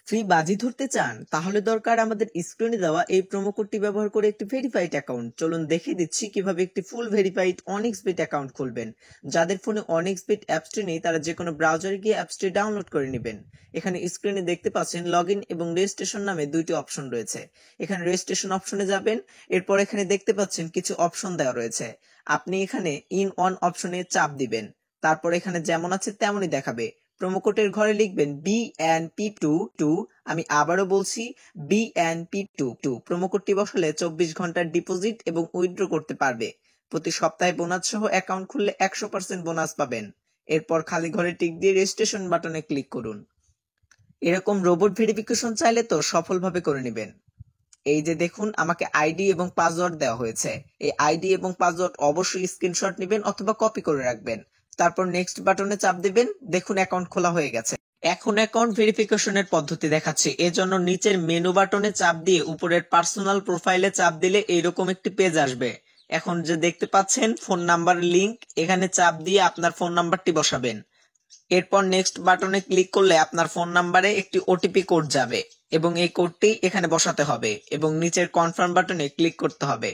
Free বাজি ধরতে চান? তাহলে দরকার আমাদের স্ক্রিনে দেওয়া এই প্রোমো কোডটি ব্যবহার করে একটি ভেরিফাইড অ্যাকাউন্ট। চলুন দেখিয়ে দিচ্ছি কিভাবে একটি ফুল ভেরিফাইড অনিক্সবিট অ্যাকাউন্ট খুলবেন। যাদের ফোনে অনিক্সবিট অ্যাপসটি নেই তারা যে কোনো ব্রাউজারে গিয়ে অ্যাপসটি ডাউনলোড করে নেবেন। এখানে স্ক্রিনে দেখতে পাচ্ছেন লগইন এবং রেজিস্ট্রেশন নামে দুইটি অপশন রয়েছে। এখানে রেজিস্ট্রেশন অপশনে যাবেন, এরপর এখানে দেখতে পাচ্ছেন কিছু অপশন দেওয়া রয়েছে। আপনি এখানে ইন অন অপশনে চাপ দিবেন, তারপর এখানে যেমন আছে তেমনই দেখাবে। প্রোমো কোডের ঘরে লিখবেন BNP22। আমি আবারও বলছি BNP22। প্রোমো কোডটি বসালে 24 ঘন্টার ডিপোজিট এবং উইথড্র করতে পারবে। প্রতি সপ্তাহে বোনাস সহ অ্যাকাউন্ট খুললে 100% বোনাস পাবেন। এরপর খালি ঘরে টিক দিয়ে রেজিস্ট্রেশন বাটনে ক্লিক করুন। এরকম রোবট ভেরিফিকেশন চাইলে তো সফলভাবে করে নেবেন। এই যে দেখুন, আমাকে আইডি এবং পাসওয়ার্ড দেওয়া হয়েছে। এই আইডি এবং পাসওয়ার্ড অবশ্যই স্ক্রিনশট নেবেন অথবা কপি করে রাখবেন। তারপর নেক্সট বাটনে চাপ দিবেন। দেখুন অ্যাকাউন্ট খোলা হয়ে গেছে। এখন অ্যাকাউন্ট ভেরিফিকেশনের পদ্ধতি দেখাচ্ছি। এজন্য নিচের মেনু বাটনে চাপ দিয়ে উপরের পার্সোনাল প্রোফাইলে চাপ দিলে এইরকম একটি পেজ আসবে। এখন যে দেখতে পাচ্ছেন ফোন নাম্বার লিংক, এখানে চাপ দিয়ে আপনার ফোন নাম্বারটি বসাবেন। এরপর নেক্সট বাটনে ক্লিক করলে আপনার ফোন নাম্বারে একটি ওটিপি কোড যাবে এবং এই কোডটি এখানে বসাতে হবে এবং নিচের কনফার্ম বাটনে ক্লিক করতে হবে।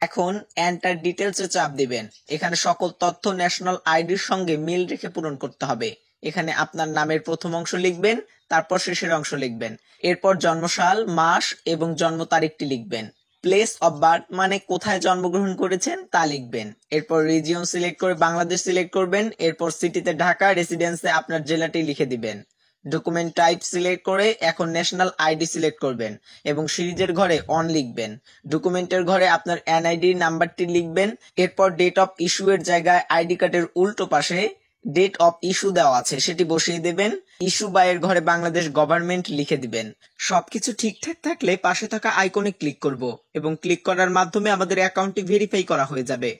এখন এন্টার ডিটেলসে চাপ দিবেন। এখানে সকল তথ্য ন্যাশনাল আইডির সঙ্গে মিল রেখে পূরণ করতে হবে। এখানে আপনার নামের প্রথম অংশ লিখবেন, তারপর শেষের অংশ লিখবেন। এরপর জন্মসাল, মাস এবং জন্ম তারিখটি লিখবেন। প্লেস অফ বার্থ মানে কোথায় জন্মগ্রহণ করেছেন তা লিখবেন। এরপর রিজিয়ন সিলেক্ট করে বাংলাদেশ সিলেক্ট করবেন। এরপর সিটিতে ঢাকা, রেসিডেন্সে আপনার জেলাটি লিখে দিবেন। ডকুমেন্ট টাইপ সিলেক্ট করে এখন ন্যাশনাল আইডি সিলেক্ট করবেন এবং সিরিজের ঘরে অন লিখবেন। ডকুমেন্টের ঘরে আপনার এনআইডি নাম্বারটি লিখবেন। এরপর ডেট অফ ইস্যু এর জায়গায় আইডি কার্ডের উল্টো পাশে ডেট অফ ইস্যু দেওয়া আছে সেটি বসিয়ে দেবেন। ইস্যু বাই এর ঘরে বাংলাদেশ গভর্নমেন্ট লিখে দিবেন। সবকিছু ঠিকঠাক থাকলে পাশে থাকা আইকনে ক্লিক করব এবং ক্লিক করার মাধ্যমে আমাদের অ্যাকাউন্টটি ভেরিফাই করা হয়ে যাবে।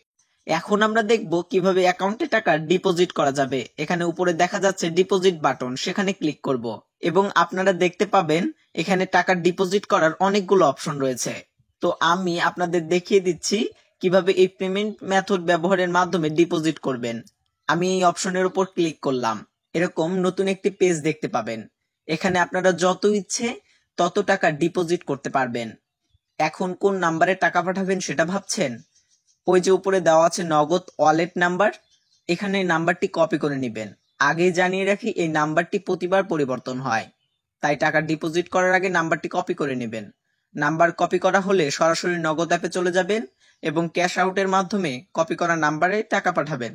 এখন আমরা দেখব কিভাবে অ্যাকাউন্টে টাকা ডিপোজিট করা যাবে। এখানে উপরে দেখা যাচ্ছে ডিপোজিট বাটন, সেখানে ক্লিক করব এবং আপনারা দেখতে পাবেন এখানে টাকা ডিপোজিট করার অনেকগুলো অপশন রয়েছে। তো আমি আপনাদের দেখিয়ে দিচ্ছি কিভাবে এই পেমেন্ট মেথড ব্যবহারের মাধ্যমে ডিপোজিট করবেন। আমি এই অপশনের উপর ক্লিক করলাম। এরকম নতুন একটি পেজ দেখতে পাবেন। এখানে আপনারা যত ইচ্ছে তত টাকা ডিপোজিট করতে পারবেন। এখন কোন নাম্বারে টাকা পাঠাবেন সেটা ভাবছেন? ওই যে উপরে দেওয়া আছে নগদ ওয়ালেট নাম্বার, এখানে নাম্বারটি কপি করে নেবেন। আগে জানিয়ে রাখি এই নাম্বারটি প্রতিবার পরিবর্তন হয়, তাই টাকা ডিপোজিট করার আগে নাম্বারটি কপি করে নেবেন। নাম্বার কপি করা হলে সরাসরি নগদ অ্যাপে চলে যাবেন এবং ক্যাশ আউটের মাধ্যমে কপি করা নাম্বারে টাকা পাঠাবেন।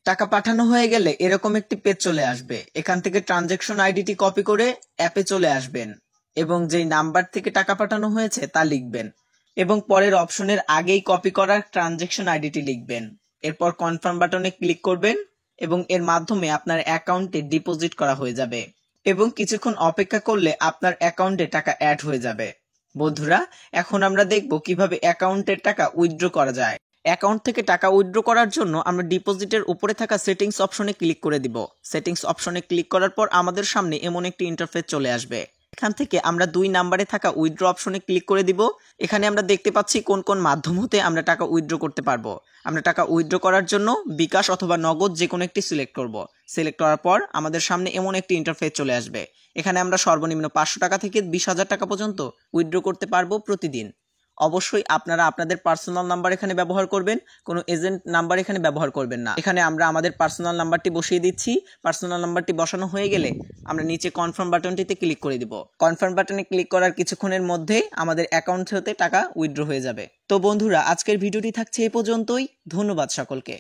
টাকা পাঠানো হয়ে গেলে এরকম একটি পেজ চলে আসবে। এখান থেকে ট্রানজ্যাকশন আইডিটি কপি করে অ্যাপে চলে আসবেন এবং যেই নাম্বার থেকে টাকা পাঠানো হয়েছে তা লিখবেন এবং পরের অপশনের আগেই কপি করা ট্রানজ্যাকশন আইডিটি লিখবেন। এরপর কনফার্ম বাটনে ক্লিক করবেন এবং এর মাধ্যমে আপনার অ্যাকাউন্টে ডিপোজিট করা হয়ে যাবে এবং কিছুক্ষণ অপেক্ষা করলে আপনার অ্যাকাউন্টে টাকা অ্যাড হয়ে যাবে। বন্ধুরা, এখন আমরা দেখব কিভাবে অ্যাকাউন্টের টাকা উইথড্র করা যায়। অ্যাকাউন্ট থেকে টাকা উইথড্র করার জন্য আমরা ডিপোজিটের উপরে থাকা সেটিংস অপশনে ক্লিক করে দিব। সেটিংস অপশনে ক্লিক করার পর আমাদের সামনে এমন একটি ইন্টারফেস চলে আসবে। এখান থেকে আমরা 2 নাম্বারে থাকা উইথড্র অপশনে ক্লিক করে দিব। এখানে আমরা দেখতে পাচ্ছি কোন কোন মাধ্যম হতে আমরা টাকা উইথড্র করতে পারবো। আমরা টাকা উইথড্র করার জন্য বিকাশ অথবা নগদ যে কোনো একটি সিলেক্ট করব। সিলেক্ট করার পর আমাদের সামনে এমন একটি ইন্টারফেস চলে আসবে। এখানে আমরা সর্বনিম্ন 500 টাকা থেকে 20,000 টাকা পর্যন্ত উইথড্র করতে পারবো প্রতিদিন। অবশ্যই আপনারা আপনাদের পার্সোনাল নাম্বার এখানে ব্যবহার করবেন, কোনো এজেন্ট নাম্বার এখানে ব্যবহার করবেন না। এখানে আমরা আমাদের পার্সোনাল নাম্বারটি বসিয়ে দিচ্ছি। পার্সোনাল নাম্বারটি বসানো হয়ে গেলে আমরা নিচে কনফার্ম বাটনটিতে ক্লিক করে দিব। কনফার্ম বাটনে ক্লিক করার কিছুক্ষণের মধ্যে আমাদের অ্যাকাউন্ট হতে টাকা উইথড্র হয়ে যাবে। তো বন্ধুরা, আজকের ভিডিওটি থাকছে এ পর্যন্তই। ধন্যবাদ সকলকে।